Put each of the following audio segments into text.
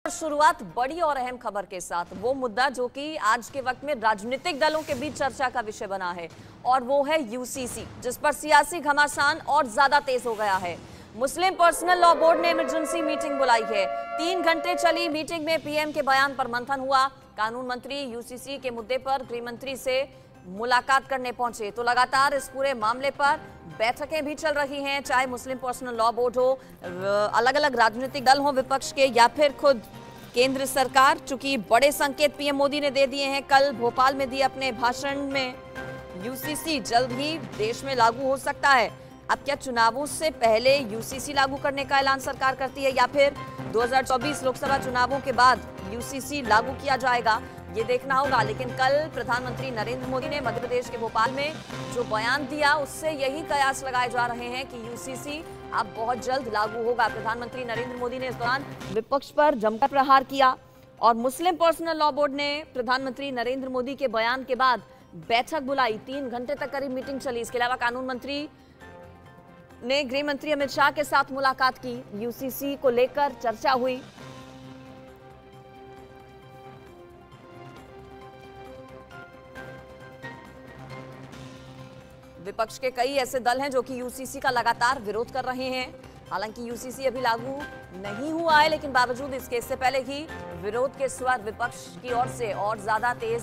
शुरुआत बड़ी और अहम खबर के साथ, वो मुद्दा जो कि आज के वक्त में राजनीतिक दलों के बीच चर्चा का विषय बना है और वो है यूसीसी, जिस पर सियासी घमासान और ज्यादा तेज हो गया है। मुस्लिम पर्सनल लॉ बोर्ड ने इमरजेंसी मीटिंग बुलाई है। 3 घंटे चली मीटिंग में पीएम के बयान पर मंथन हुआ। कानून मंत्री यूसीसी के मुद्दे पर गृह मंत्री से मुलाकात करने पहुंचे। तो लगातार इस पूरे मामले पर बैठकें भी चल रही हैं, चाहे मुस्लिम पर्सनल लॉ बोर्ड हो, अलग अलग राजनीतिक दल हो विपक्ष के, या फिर खुद केंद्र सरकार। चूंकि बड़े संकेत पीएम मोदी ने दे दिए हैं, कल भोपाल में दिए अपने भाषण में, यूसीसी जल्द ही देश में लागू हो सकता है। अब क्या चुनावों से पहले यूसीसी लागू करने का ऐलान सरकार करती है, या फिर 2024 लोकसभा चुनावों के बाद यूसीसी लागू किया जाएगा, ये देखना होगा। लेकिन कल प्रधानमंत्री नरेंद्र मोदी ने मध्य प्रदेश के भोपाल में जो बयान दिया, उससे यही कयास लगाए जा रहे हैं कि यूसीसी अब बहुत जल्द लागू होगा। प्रधानमंत्री नरेंद्र मोदी ने इस दौरान विपक्ष पर जमकर प्रहार किया और मुस्लिम पर्सनल लॉ बोर्ड ने प्रधानमंत्री नरेंद्र मोदी के बयान के बाद बैठक बुलाई। 3 घंटे तक करीब मीटिंग चली। इसके अलावा कानून मंत्री ने गृह मंत्री अमित शाह के साथ मुलाकात की। यूसीसी को लेकर चर्चा हुई। विपक्ष के कई ऐसे दल हैं जो कि यूसीसी का लगातार विरोध कर रहे हैं। हालांकि यूसीसी अभी लागू नहीं हुआ है, लेकिन बावजूद इससे पहले ही विरोध के स्वर विपक्ष की ओर से और ज्यादा तेज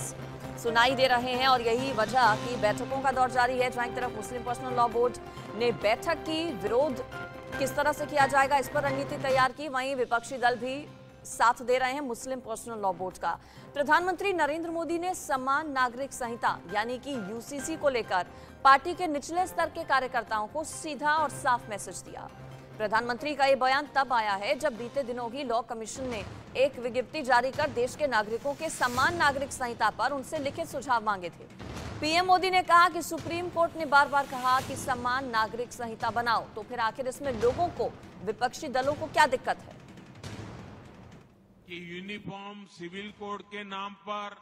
सुनाई दे रहे हैं और यही वजह कि बैठकों का दौर जारी है। जहां एक तरफ मुस्लिम पर्सनल लॉ बोर्ड ने बैठक की, विरोध किस तरह से किया जाएगा इस पर रणनीति तैयार की, वहीं विपक्षी दल भी साथ दे रहे हैं मुस्लिम पर्सनल लॉ बोर्ड का। प्रधानमंत्री नरेंद्र मोदी ने समान नागरिक संहिता यानी कि यूसीसी को लेकर पार्टी के निचले स्तर के कार्यकर्ताओं को सीधा और साफ मैसेज दिया। प्रधानमंत्री का यह बयान तब आया है जब बीते दिनों ही लॉ कमीशन ने एक विज्ञप्ति जारी कर देश के नागरिकों के समान नागरिक संहिता पर उनसे लिखित सुझाव मांगे थे। पीएम मोदी ने कहा कि सुप्रीम कोर्ट ने बार बार कहा कि समान नागरिक संहिता बनाओ, तो फिर आखिर इसमें लोगों को, विपक्षी दलों को क्या दिक्कत है? कि यूनिफॉर्म सिविल कोड के नाम पर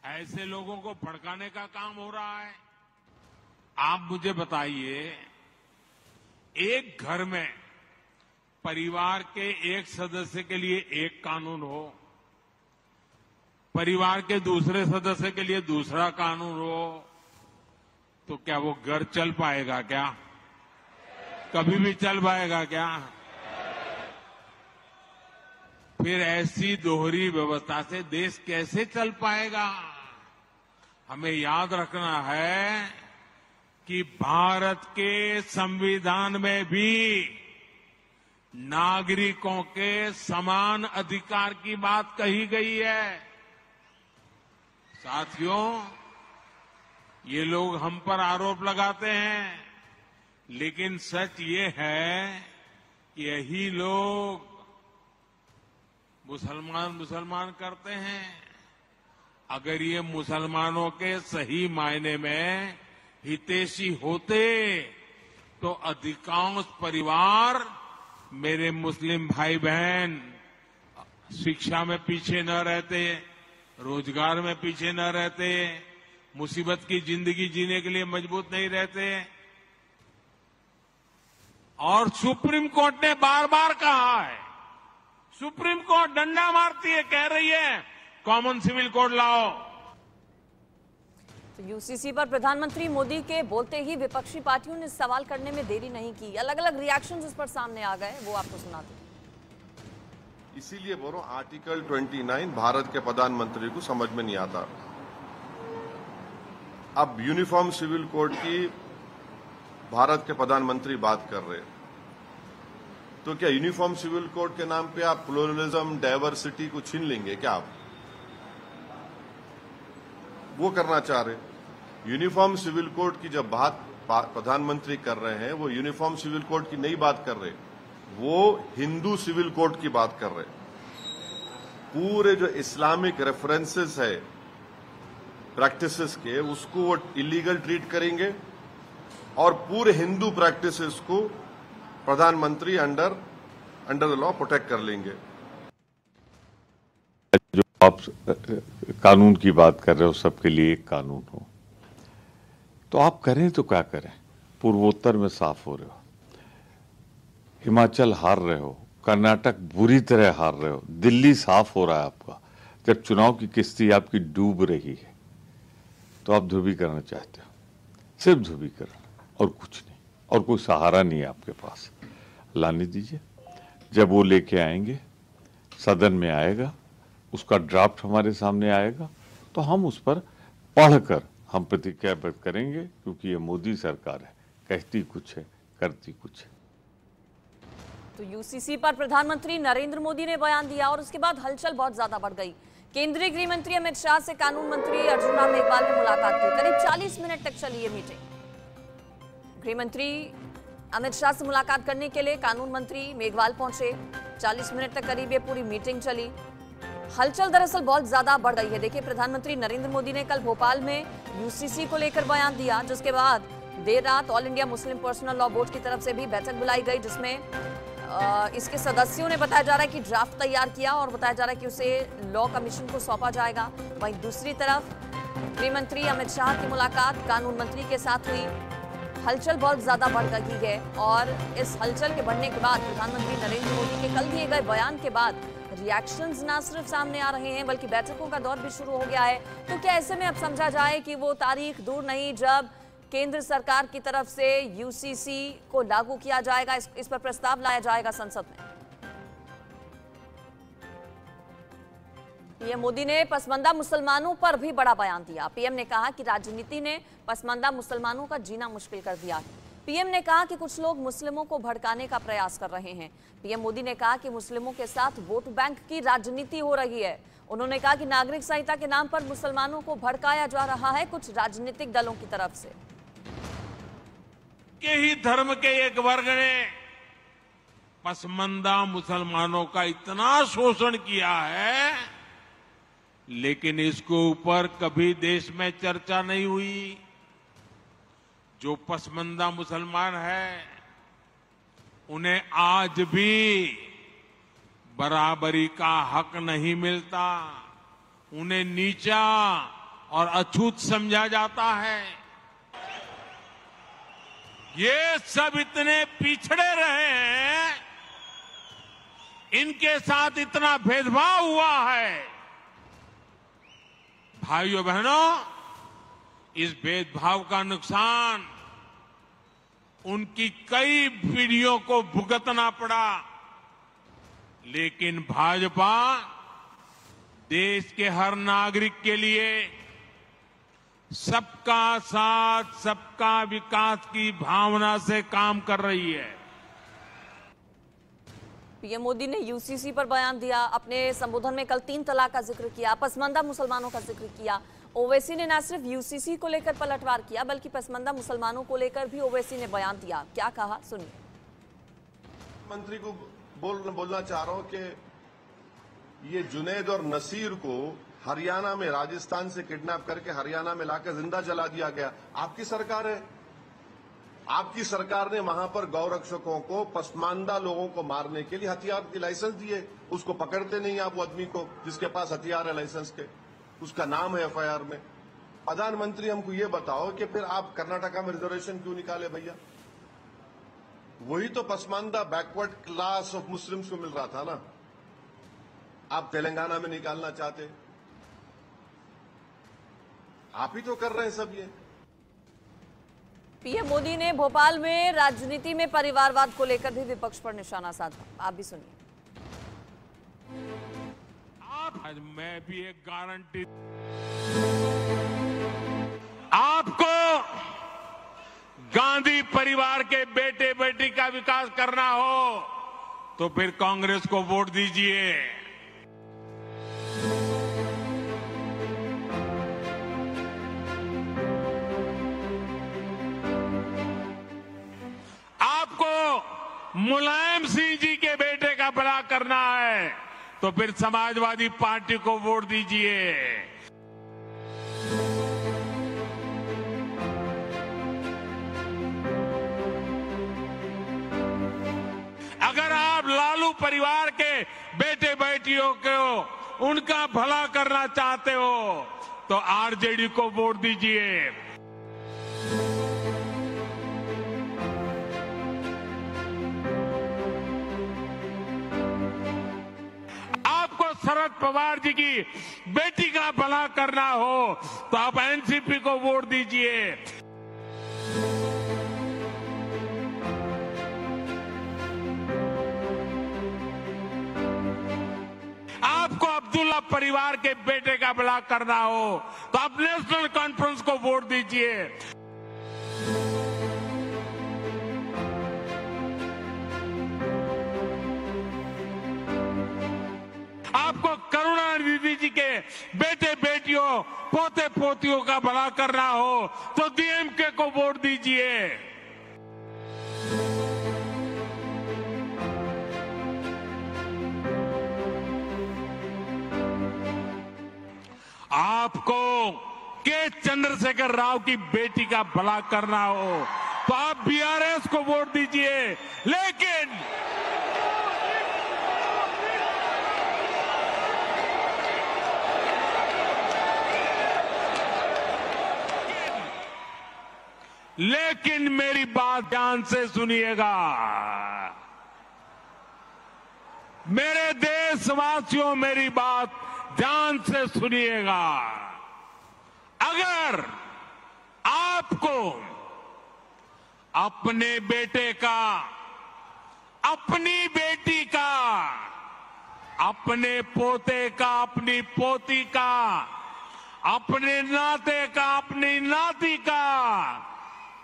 ऐसे लोगों को भड़काने का काम हो रहा है। आप मुझे बताइए, एक घर में परिवार के एक सदस्य के लिए एक कानून हो, परिवार के दूसरे सदस्य के लिए दूसरा कानून हो, तो क्या वो घर चल पाएगा? क्या कभी भी चल पाएगा क्या? फिर ऐसी दोहरी व्यवस्था से देश कैसे चल पाएगा? हमें याद रखना है कि भारत के संविधान में भी नागरिकों के समान अधिकार की बात कही गई है। साथियों, ये लोग हम पर आरोप लगाते हैं, लेकिन सच ये है कि यही लोग मुसलमान करते हैं। अगर ये मुसलमानों के सही मायने में हितैषी होते तो अधिकांश परिवार, मेरे मुस्लिम भाई बहन, शिक्षा में पीछे न रहते, रोजगार में पीछे न रहते, मुसीबत की जिंदगी जीने के लिए मजबूत नहीं रहते। और सुप्रीम कोर्ट ने बार बार कहा है, सुप्रीम कोर्ट डंडा मारती है, कह रही है कॉमन सिविल कोड लाओ। तो यूसीसी पर प्रधानमंत्री मोदी के बोलते ही विपक्षी पार्टियों ने सवाल करने में देरी नहीं की। अलग अलग रिएक्शंस इस पर सामने आ गए, वो आपको सुनाते हैं। इसीलिए बोलो, आर्टिकल 29 भारत के प्रधानमंत्री को समझ में नहीं आता। अब यूनिफॉर्म सिविल कोड की भारत के प्रधानमंत्री बात कर रहे हैं, तो क्या यूनिफॉर्म सिविल कोड के नाम पे आप प्लुरलिज्म, डाइवर्सिटी को छीन लेंगे क्या? आप वो करना चाह रहे? यूनिफॉर्म सिविल कोड की जब बात प्रधानमंत्री कर रहे हैं, वो यूनिफॉर्म सिविल कोड की नहीं बात कर रहे, वो हिंदू सिविल कोड की बात कर रहे। पूरे जो इस्लामिक रेफरेंसेस है प्रैक्टिसेस के, उसको वो इलीगल ट्रीट करेंगे और पूरे हिंदू प्रैक्टिसेस को प्रधानमंत्री अंडर द लॉ प्रोटेक्ट कर लेंगे। जो आप कानून की बात कर रहे हो, सबके लिए एक कानून हो, तो आप करें तो क्या करें? पूर्वोत्तर में साफ हो रहे हो, हिमाचल हार रहे हो, कर्नाटक बुरी तरह हार रहे हो, दिल्ली साफ हो रहा है आपका। जब चुनाव की किश्ती आपकी डूब रही है तो आप ध्रुवीकरण चाहते हो, सिर्फ ध्रुवीकरण और कुछ नहीं, और कोई सहारा नहीं है आपके पास। लाने दीजिए, जब वो लेके आएंगे, सदन में आएगा, उसका ड्राफ्ट हमारे सामने आएगा तो हम उस पर पढ़कर हम प्रतिक्रिया व्यक्त करेंगे, क्योंकि ये मोदी सरकार है, कहती कुछ है, करती कुछ है। तो यूसीसी पर प्रधानमंत्री नरेंद्र मोदी ने बयान दिया और उसके बाद हलचल बहुत ज्यादा बढ़ गई। केंद्रीय गृह मंत्री अमित शाह से कानून मंत्री अर्जुन राम मेघवाल ने मुलाकात की। करीब 40 मिनट तक चली ये मीटिंग। गृह मंत्री अमित शाह से मुलाकात करने के लिए कानून मंत्री मेघवाल पहुंचे। 40 मिनट तक करीब ये पूरी मीटिंग चली। हलचल दरअसल बहुत ज्यादा बढ़ गई है। देखिए, प्रधानमंत्री नरेंद्र मोदी ने कल भोपाल में यूसीसी को लेकर बयान दिया, जिसके बाद देर रात all India Muslim personal law board की तरफ से भी बैठक बुलाई गई, जिसमें इसके सदस्यों ने बताया जा रहा है कि ड्राफ्ट तैयार किया और बताया जा रहा है कि उसे लॉ कमीशन को सौंपा जाएगा। वहीं दूसरी तरफ गृह मंत्री अमित शाह की मुलाकात कानून मंत्री के साथ हुई। हलचल बहुत ज्यादा बढ़ गई है और इस हलचल के बढ़ने के बाद प्रधानमंत्री नरेंद्र मोदी के कल दिए गए बयान के बाद रिएक्शंस ना सिर्फ सामने आ रहे हैं बल्कि बैठकों का दौर भी शुरू हो गया है। तो क्या ऐसे में अब समझा जाए कि वो तारीख दूर नहीं जब केंद्र सरकार की तरफ से यूसीसी को लागू किया जाएगा, इस पर प्रस्ताव लाया जाएगा संसद में। पीएम मोदी ने पसमानदा मुसलमानों पर भी बड़ा बयान दिया। पीएम ने कहा कि राजनीति ने पसमानदा मुसलमानों का जीना मुश्किल कर दिया। पीएम ने कहा कि कुछ लोग मुस्लिमों को भड़काने का प्रयास कर रहे हैं। पीएम मोदी ने कहा कि मुस्लिमों के साथ वोट बैंक की राजनीति हो रही है। उन्होंने कहा कि नागरिक संहिता के नाम पर मुसलमानों को भड़काया जा रहा है कुछ राजनीतिक दलों की तरफ से। के ही धर्म के एक वर्ग ने पसमानदा मुसलमानों का इतना शोषण किया है, लेकिन इसके ऊपर कभी देश में चर्चा नहीं हुई। जो पसमानदा मुसलमान है उन्हें आज भी बराबरी का हक नहीं मिलता, उन्हें नीचा और अछूत समझा जाता है। ये सब इतने पिछड़े रहे हैं, इनके साथ इतना भेदभाव हुआ है। भाइयों बहनों, इस भेदभाव का नुकसान उनकी कई पीढ़ियों को भुगतना पड़ा, लेकिन भाजपा देश के हर नागरिक के लिए सबका साथ सबका विकास की भावना से काम कर रही है। पीएम मोदी ने यूसीसी पर बयान दिया। अपने संबोधन में कल 3 तलाक का जिक्र किया, पसमानदा मुसलमानों का जिक्र किया। ओवैसी ने न सिर्फ यूसीसी को लेकर पलटवार किया बल्कि पसमानदा मुसलमानों को लेकर भी ओवैसी ने बयान दिया। क्या कहा, सुनिए। मंत्री को बोलना चाह रहा हूं कि ये जुनैद और नसीर को हरियाणा में राजस्थान से किडनैप करके हरियाणा में लाकर जिंदा जला दिया गया। आपकी सरकार है, आपकी सरकार ने वहां पर गौरक्षकों को, पसमानदा लोगों को मारने के लिए हथियार की लाइसेंस दिए। उसको पकड़ते नहीं आप, वो आदमी को जिसके पास हथियार है लाइसेंस के, उसका नाम है एफआईआर में। प्रधानमंत्री हमको ये बताओ कि फिर आप कर्नाटका में रिजर्वेशन क्यों निकाले भैया? वही तो Pasmanda backward class of Muslims को मिल रहा था ना, आप तेलंगाना में निकालना चाहते। आप ही तो कर रहे हैं सब ये। पीएम मोदी ने भोपाल में राजनीति में परिवारवाद को लेकर भी विपक्ष पर निशाना साधा। आप भी सुनिए। आज मैं भी एक गारंटी, आपको गांधी परिवार के बेटे बेटी का विकास करना हो तो फिर कांग्रेस को वोट दीजिए। मुलायम सिंह जी के बेटे का भला करना है तो फिर समाजवादी पार्टी को वोट दीजिए। अगर आप लालू परिवार के बेटे बेटियों को उनका भला करना चाहते हो तो आरजेडी को वोट दीजिए। शरद पवार जी की बेटी का भला करना हो तो आप एनसीपी को वोट दीजिए। आपको अब्दुल्ला परिवार के बेटे का भला करना हो तो आप नेशनल कॉन्फ्रेंस को वोट दीजिए। आपको करुणानिधि जी के बेटे बेटियों पोते पोतियों का भला करना हो तो डीएमके को वोट दीजिए। आपको के चंद्रशेखर राव की बेटी का भला करना हो तो आप बीआरएस को वोट दीजिए। लेकिन मेरी बात ध्यान से सुनिएगा। मेरे देशवासियों, मेरी बात ध्यान से सुनिएगा। अगर आपको अपने बेटे का, अपनी बेटी का, अपने पोते का, अपनी पोती का, अपने नाते का, अपनी नाती का,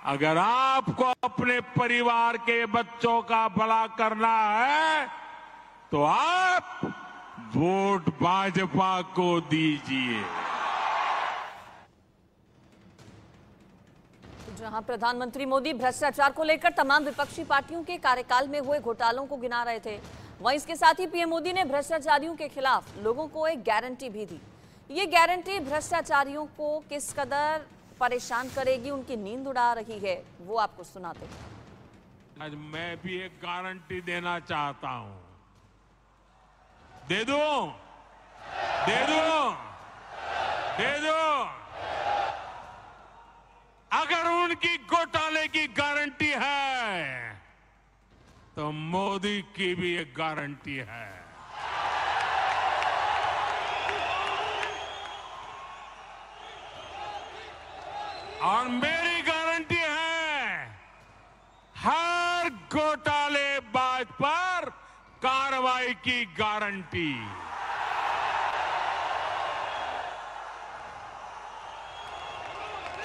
अगर आपको अपने परिवार के बच्चों का भला करना है तो आप वोट भाजपा को दीजिए। जहां प्रधानमंत्री मोदी भ्रष्टाचार को लेकर तमाम विपक्षी पार्टियों के कार्यकाल में हुए घोटालों को गिना रहे थे, वहीं इसके साथ ही पीएम मोदी ने भ्रष्टाचारियों के खिलाफ लोगों को एक गारंटी भी दी। ये गारंटी भ्रष्टाचारियों को किस कदर परेशान करेगी, उनकी नींद उड़ा रही है, वो आपको सुनाते हैं। आज मैं भी एक गारंटी देना चाहता हूं। दे दो, दे दो, दे दो। अगर उनकी घोटाले की गारंटी है तो मोदी की भी एक गारंटी है। और मेरी गारंटी है, हर घोटालेबाज पर कार्रवाई की गारंटी।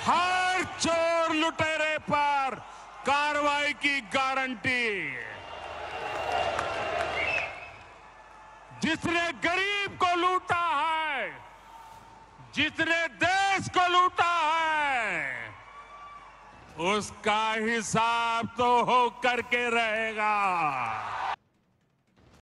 हर चोर लुटेरे पर कार्रवाई की गारंटी। जिसने गरीब को लूटा है, जिसने देश को लूटा है, उसका हिसाब तो हो करके रहेगा।